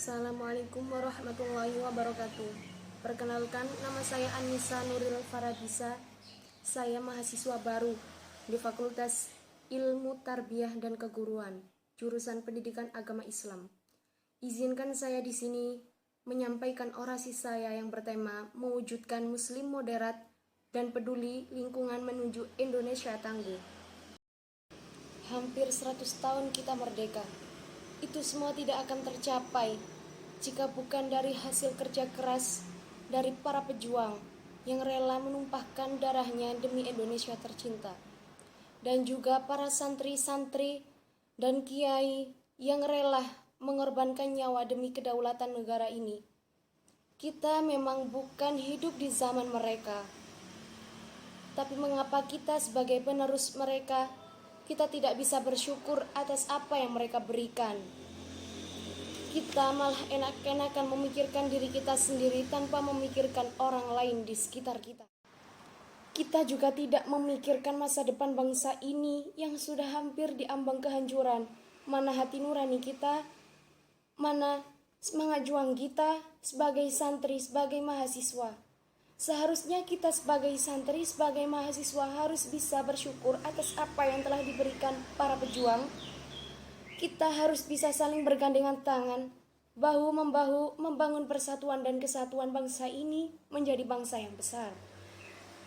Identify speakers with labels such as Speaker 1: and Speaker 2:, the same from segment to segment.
Speaker 1: Assalamualaikum warahmatullahi wabarakatuh. Perkenalkan, nama saya Anissa Nuril Faradisa. Saya mahasiswa baru di Fakultas Ilmu Tarbiyah dan Keguruan, jurusan Pendidikan Agama Islam. Izinkan saya di sini menyampaikan orasi saya yang bertema mewujudkan Muslim moderat dan peduli lingkungan menuju Indonesia tangguh. Hampir 100 tahun kita merdeka. Itu semua tidak akan tercapai jika bukan dari hasil kerja keras dari para pejuang yang rela menumpahkan darahnya demi Indonesia tercinta, dan juga para santri-santri dan kiai yang rela mengorbankan nyawa demi kedaulatan negara ini. Kita memang bukan hidup di zaman mereka, tapi mengapa kita sebagai penerus mereka, kita tidak bisa bersyukur atas apa yang mereka berikan? Kita malah enak-enakan memikirkan diri kita sendiri tanpa memikirkan orang lain di sekitar kita. Kita juga tidak memikirkan masa depan bangsa ini yang sudah hampir diambang kehancuran. Mana hati nurani kita, mana semangat juang kita sebagai santri, sebagai mahasiswa. Seharusnya kita sebagai santri, sebagai mahasiswa harus bisa bersyukur atas apa yang telah diberikan para pejuang. Kita harus bisa saling bergandengan tangan, bahu-membahu membangun persatuan dan kesatuan bangsa ini menjadi bangsa yang besar.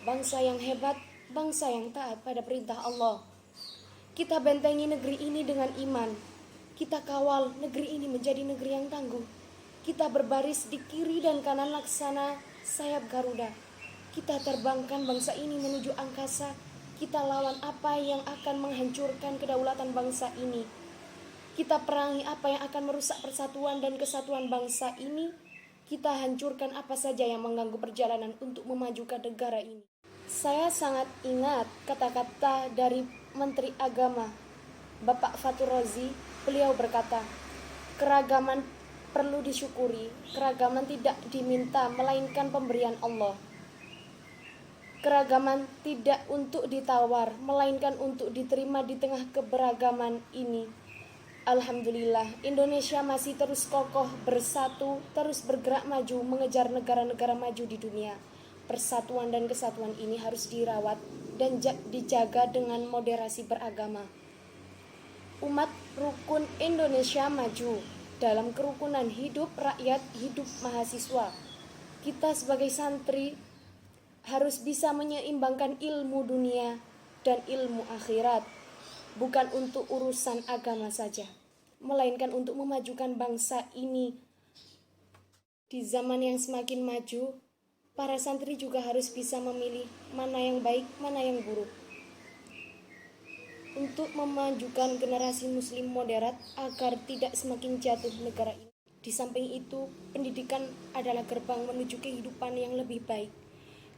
Speaker 1: Bangsa yang hebat, bangsa yang taat pada perintah Allah. Kita bentengi negeri ini dengan iman. Kita kawal negeri ini menjadi negeri yang tangguh. Kita berbaris di kiri dan kanan laksana sayap Garuda. Kita terbangkan bangsa ini menuju angkasa. Kita lawan apa yang akan menghancurkan kedaulatan bangsa ini. Kita perangi apa yang akan merusak persatuan dan kesatuan bangsa ini. Kita hancurkan apa saja yang mengganggu perjalanan untuk memajukan negara ini. Saya sangat ingat kata-kata dari Menteri Agama, Bapak Fatur Razi. Beliau berkata, keragaman perlu disyukuri, keragaman tidak diminta melainkan pemberian Allah. Keragaman tidak untuk ditawar, melainkan untuk diterima di tengah keberagaman ini. Alhamdulillah, Indonesia masih terus kokoh bersatu, terus bergerak maju mengejar negara-negara maju di dunia. Persatuan dan kesatuan ini harus dirawat dan dijaga dengan moderasi beragama. Umat rukun Indonesia maju dalam kerukunan hidup rakyat, hidup mahasiswa. Kita sebagai santri harus bisa menyeimbangkan ilmu dunia dan ilmu akhirat, bukan untuk urusan agama saja, melainkan untuk memajukan bangsa ini. Di zaman yang semakin maju, para santri juga harus bisa memilih mana yang baik, mana yang buruk, untuk memajukan generasi muslim moderat agar tidak semakin jatuh negara ini. Di samping itu, pendidikan adalah gerbang menuju kehidupan yang lebih baik.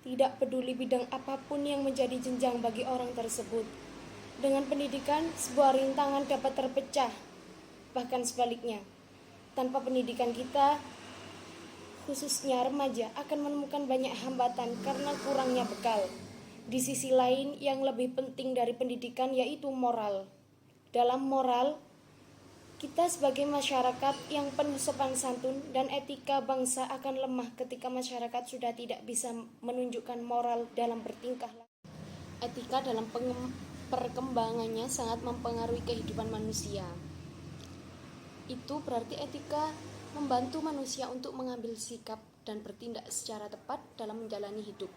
Speaker 1: Tidak peduli bidang apapun yang menjadi jenjang bagi orang tersebut. Dengan pendidikan, sebuah rintangan dapat terpecah. Bahkan sebaliknya, tanpa pendidikan kita, khususnya remaja, akan menemukan banyak hambatan karena kurangnya bekal. Di sisi lain, yang lebih penting dari pendidikan yaitu moral. Dalam moral, kita sebagai masyarakat yang penuh sopan santun dan etika bangsa akan lemah ketika masyarakat sudah tidak bisa menunjukkan moral dalam bertingkah laku. Etika dalam perkembangannya sangat mempengaruhi kehidupan manusia. Itu berarti etika membantu manusia untuk mengambil sikap dan bertindak secara tepat dalam menjalani hidup.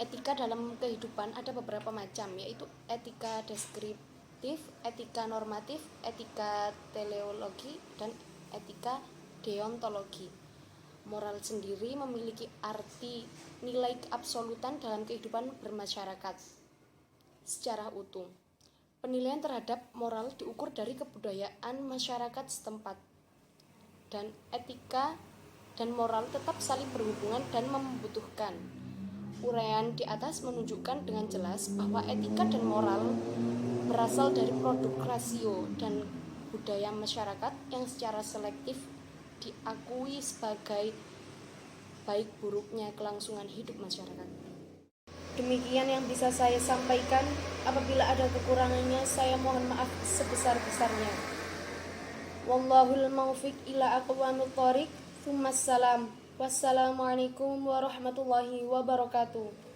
Speaker 1: Etika dalam kehidupan ada beberapa macam, yaitu etika deskriptif, etika normatif, etika teleologi, dan etika deontologi. Moral sendiri memiliki arti nilai keabsolutan dalam kehidupan bermasyarakat secara utuh. Penilaian terhadap moral diukur dari kebudayaan masyarakat setempat. Dan etika dan moral tetap saling berhubungan dan membutuhkan. Uraian di atas menunjukkan dengan jelas bahwa etika dan moral berasal dari produk rasio dan budaya masyarakat yang secara selektif diakui sebagai baik buruknya kelangsungan hidup masyarakat. Demikian yang bisa saya sampaikan. Apabila ada kekurangannya, saya mohon maaf sebesar-besarnya. Wallahul maufiq ila aqwamit thoriq. Tsummassalam. Wassalamualaikum warahmatullahi wabarakatuh.